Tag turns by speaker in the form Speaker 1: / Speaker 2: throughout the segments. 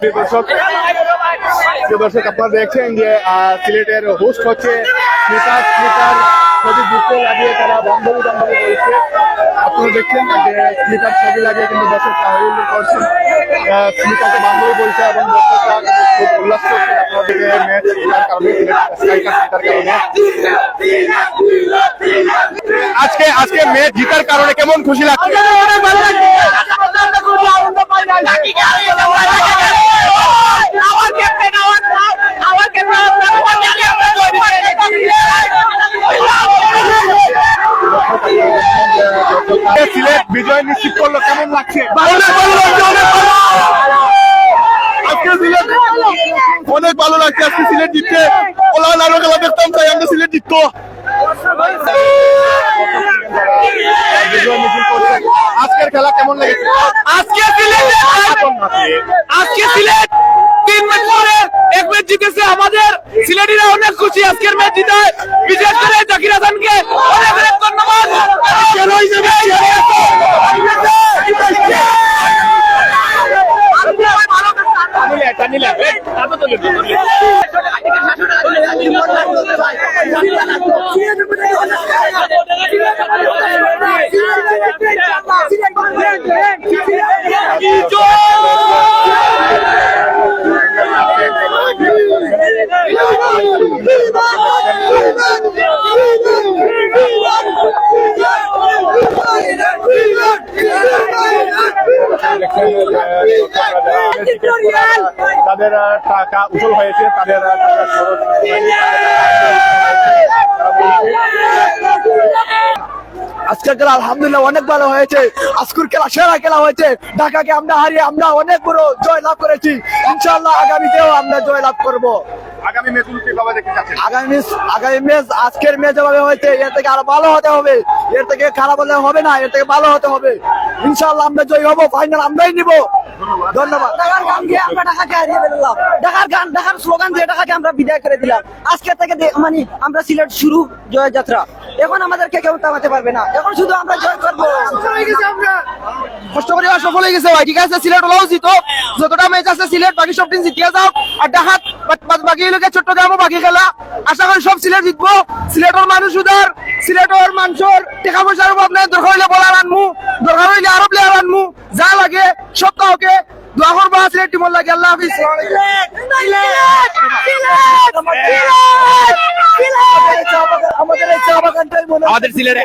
Speaker 1: দর্শক আপনারা দেখছেন যে সিলেটের হোস্ট হচ্ছে স্মিতার ছবি যুক্ত লাগিয়ে তারা বান্ধবী করেছে। আপনারা দেখছেন যে স্মিতার ছবি লাগিয়ে কিন্তু দর্শক তাহলে করছেন, স্মিতাকে বান্ধবী বলছে এবং দর্শকরা খুব উল্লাস করছে আপনাদেরকে ম্যাচ জেতার কারণে, আজকে ম্যাচ জিতার কারণে কেমন খুশি লাগছে? সিলেট বিজয় নিশ্চিত করলো, কেমন লাগছে? আজকে সিলেট অনেক ভালো লাগছে। আজকে সিলেট জিতছে, ওলা আরো খেলা দেখতাম, তাই আমরা সিলেট জিততো। আজকের খেলা কেমন লেগেছে?
Speaker 2: আজকে সিলেট 3 ম্যাচ পরে 1 ম্যাচ জিতেছে। আমাদের সিলেটিরা অনেক খুশি আজকের ম্যাচ জিতায়। বিশেষ করে জাকির হাসানকে অনেক অনেক ধন্যবাদ।
Speaker 1: তাদের টাকা উসুল হয়েছে, তাদের
Speaker 3: আজকের খেলা আলহামদুলিল্লাহ অনেক ভালো হয়েছে। আজকের খেলা সেরা খেলা হয়েছে। ঢাকাকে আমরা হারিয়ে আমরা অনেক বড় জয় লাভ করেছি। ইনশাআল্লাহ আগামীতেও আমরা জয় লাভ করব।
Speaker 1: আগামী ম্যাচগুলো কিভাবে দেখতে চাচ্ছেন?
Speaker 3: আগামী ম্যাচ আজকের ম্যাচ যেভাবে হয়েছে এর থেকে আরো ভালো হতে হবে। এর থেকে খারাপ হলে হবে না, এর থেকে ভালো হতে হবে। ইনশাআল্লাহ আমরা জয় হব, ফাইনাল আমরাই নিব। ধন্যবাদ। ঢাকার গান দিয়ে আমরা ঢাকাকে হারিয়ে ফেললাম। ঢাকার স্লোগান দিয়ে ঢাকাকে আমরা বিদায় করে দিলাম। আজকে থেকে মানে আমরা সিলেট শুরু জয় যাত্রা। এখন আমাদেরকে কেউ থামাতে পারবে না। এখন শুধু আমরা জয় করবো।
Speaker 2: কষ্ট করে সফল হয়ে গেছে ভাই, ঠিক আছে। সিলেট হলেও জিত, যতটা ম্যাচ আছে সিলেট বাকি সব দিন জিতিয়ে যাও। আর ঢাকাত বাকি লোকের চট্টগ্রামও বাকি খেলা, আশা করি সব সিলেট জিতবো। সিলেটের মানুষ উদার, সিলেটের মানুষের টাকা পয়সার অভাব নেই। দরকার হইলে বলার আনমু, দরকার হইলে আরো প্লেয়ার আনমু, যা লাগে সপ্তাহকে দোয়া করবা সিলেট টিমর লাগে। আল্লাহ হাফিজ।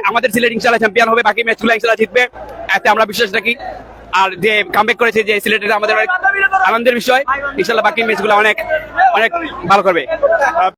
Speaker 4: আমাদের সিলেট ইনশাআল্লাহ চ্যাম্পিয়ন হবে, বাকি ম্যাচগুলো ইনশাআল্লাহ জিতবে, এতে আমরা বিশ্বাস রাখি। আর যে কামব্যাক করেছে যে সিলেটের আমাদের আনন্দের বিষয়। ইনশাআল্লাহ বাকি ম্যাচগুলো অনেক অনেক ভালো করবে।